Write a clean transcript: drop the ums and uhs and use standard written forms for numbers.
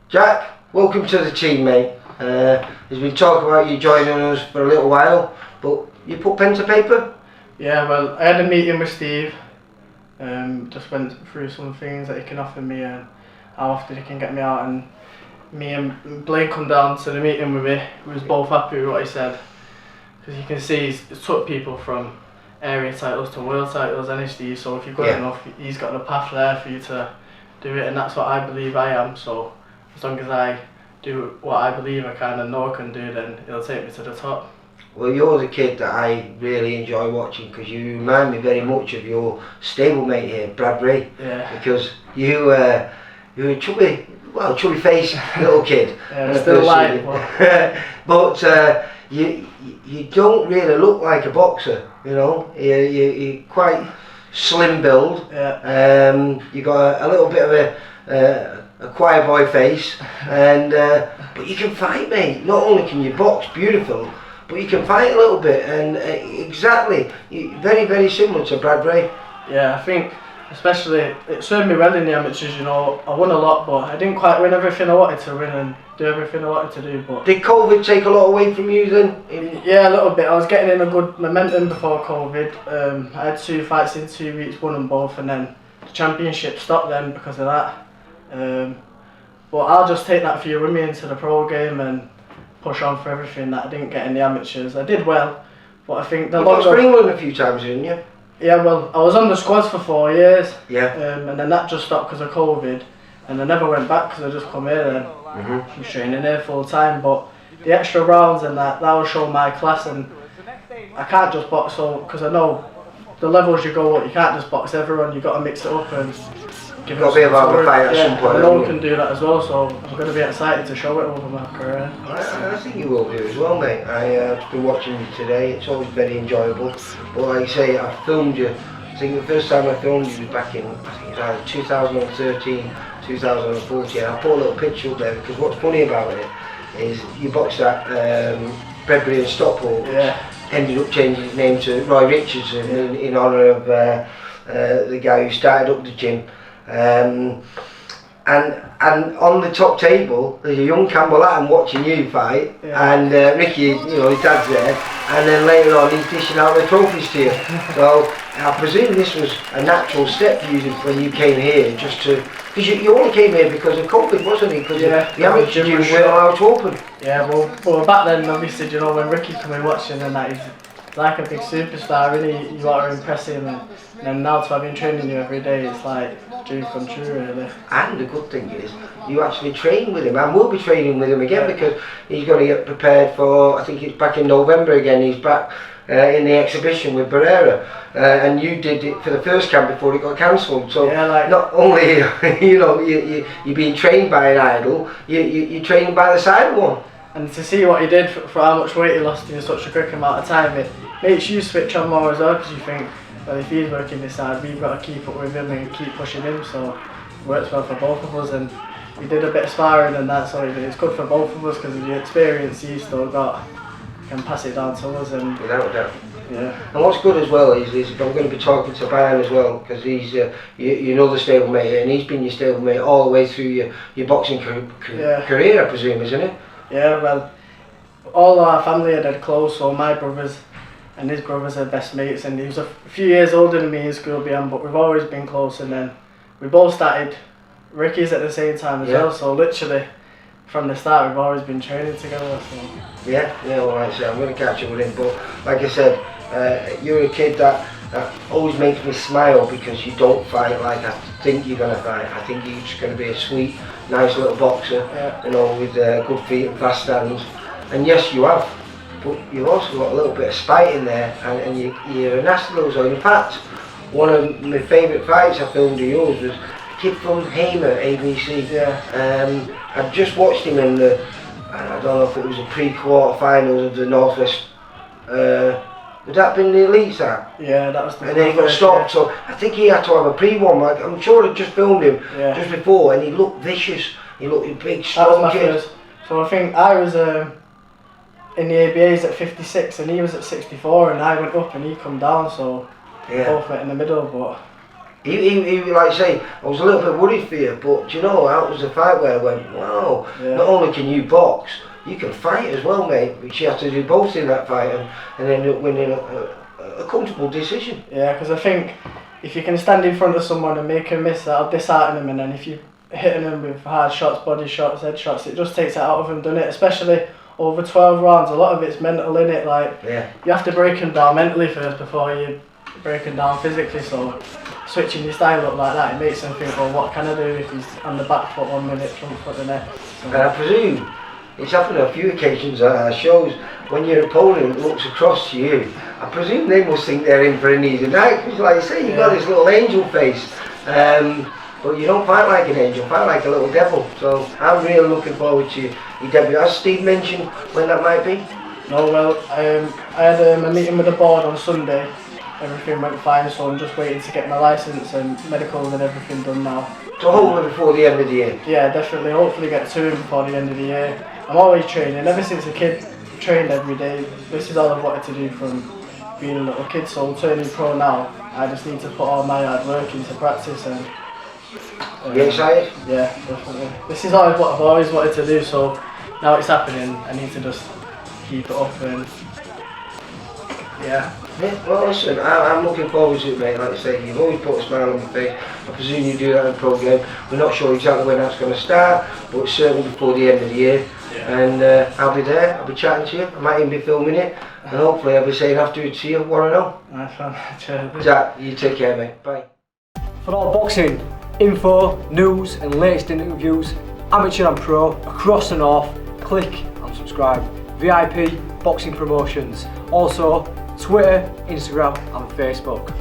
Jack, welcome to the team, mate. There's been talk about you joining us for a little while, but you put pen to paper? Yeah, well, I had a meeting with Steve. Just went through some things that he can offer me and how often he can get me out. And me and Blain come down to the meeting with me. We was both happy with what he said, because you can see he's took people from area titles to world titles, and Steve. So if you're good enough, he's got the path there for you to do it, and that's what I believe I am. So as long as I do what I believe I can and know I can do, then he'll take me to the top. Well, you're the kid that I really enjoy watching, because you remind me very much of your stablemate here, Brad Ray. Yeah. Because you're a chubby faced little kid. Yeah, still light. But you don't really look like a boxer, you know. You're quite slim build. Yeah. You got a little bit of a choir boy face, and but you can fight, mate. Not only can you box beautiful, but you can fight a little bit, and exactly, very, very similar to Brad Ray. Yeah, I think especially it served me well in the amateurs. You know, I won a lot, but I didn't quite win everything I wanted to win and do everything I wanted to do. But did COVID take a lot away from you then? Yeah, a little bit. I was getting in a good momentum before COVID. I had 2 fights in 2 weeks, won them both, and then the championship stopped then because of that. But I'll just take that view with me into the pro game and push on for everything that I didn't get in the amateurs. I did well, but I think the longer... You boxed for England a few times, didn't you? Yeah, well, I was on the squads for 4 years. Yeah. And then that just stopped because of COVID, and I never went back because I just come here and I was training here full time. But the extra rounds and that will show my class, and I can't just box because I know the levels you go up, you can't just box everyone. You got to mix it up and give it. Got to be able to fight at some point. I know I can do that as well, so I'm going to be excited to show it over my career. I think you will do as well, mate. I've been watching you today. It's always very enjoyable. But like I say, I filmed you. I think the first time I filmed you was back in, I think it was either 2013, 2014. I put a little picture up there because what's funny about it is you boxed at Bredbury and Stockport. Yeah. Ended up changing his name to Roy Richardson in honour of the guy who started up the gym. And on the top table there's a young Campbell Hatton watching you fight, and Ricky, you know, his dad's there, and then later on he's dishing out the trophies to you. So I presume this was a natural step for you when you came here, just to, because you only came here because of COVID, wasn't it? Because the amateur gym weren't allowed to open. Yeah, well back then, obviously, you know, when Ricky come in watching and that, he's like a big superstar, really. You want to impress him, and then now to have him training you every day, it's like dream come true, really. And the good thing is, you actually train with him, and we'll be training with him again, because he's got to get prepared for, I think it's back in November again, he's back in the exhibition with Barrera, and you did it for the first camp before it got cancelled. So not only you know you're being trained by an idol, you're training by the side of one. And to see what he did for how much weight he lost in such a quick amount of time, it makes you switch on more as well, because you think, well, if he's working this hard, we've got to keep up with him and keep pushing him. So it works well for both of us, and we did a bit of sparring and that, so it's good for both of us, because of the experience he's still got, can pass it down to us. And without a doubt. Yeah. And what's good as well is I'm going to be talking to Brian as well, because he's you know the stablemate, and he's been your stablemate all the way through your boxing career, I presume, isn't it? Yeah, well, all our family are dead close, so my brothers and his brothers are best mates, and he was a few years older than me in school beyond, but we've always been close. And then we both started Ricky's at the same time as well, so literally from the start we've always been training together. So. Yeah, well, like I said, I'm going to catch up with him, but like I said, you're a kid that always makes me smile, because you don't fight like I think you're going to fight. I think you're just going to be a sweet, nice little boxer, you know, with good feet and fast hands. And yes, you have, but you've also got a little bit of spite in there, and you're a nasty little zone. In fact, one of my favourite fights I filmed of yours was a kid from Hamer, ABC. I'd just watched him in the, I don't know if it was the pre-quarter finals of the Northwest. Would that have been the elites that? Yeah, that was the. And then he got stopped, so I think he had to have a pre-one. I'm sure I just filmed him just before, and he looked vicious. He looked a big, strong that was my kid. first. So I think I was in the ABAs at 56, and he was at 64, and I went up and he come down, so we both met in the middle. But He like I say, I was a little bit worried for you, but do you know, that was a fight where I went, wow, not only can you box, you can fight as well, mate. Which you have to do both in that fight and end up winning a comfortable decision. Yeah, because I think if you can stand in front of someone and make them miss, that'll dishearten them, and then if you hitting them with hard shots, body shots, head shots, it just takes it out of them, doesn't it? Especially over 12 rounds, a lot of it's mental, innit? Like, you have to break them down mentally first before you break them down physically, so switching your style up like that, it makes them think, well, what can I do if he's on the back foot 1 minute, front foot the next? So. And I presume it's happened on a few occasions at our shows, when your opponent looks across to you, I presume they must think they're in for a knee tonight, because like I say, you've got this little angel face. But you don't fight like an angel, fight like a little devil. So I'm really looking forward to your debut. As Steve mentioned, when that might be? No, well, I had a meeting with the board on Sunday. Everything went fine, so I'm just waiting to get my licence and medicals and everything done now. So hopefully before the end of the year? Yeah, definitely. Hopefully get to him before the end of the year. I'm always training. Ever since a kid, trained every day. This is all I've wanted to do from being a little kid, so turning pro now, I just need to put all my hard work into practice and you excited? Yeah, definitely. This is what I've always wanted to do, so now it's happening, I need to just keep it up and yeah. Well listen, I'm looking forward to it, mate. Like I say, you've always put a smile on my face. I presume you do that in the programme. We're not sure exactly when that's going to start, but it's certainly before the end of the year. And I'll be there, I'll be chatting to you, I might even be filming it, and hopefully I'll be saying afterwards to you what I know. Nice one. Cheers. Jack, you take care, mate. Bye. For all boxing info, news and latest interviews, amateur and pro, across the north, click and subscribe. VIP Boxing Promotions. Also Twitter, Instagram and Facebook.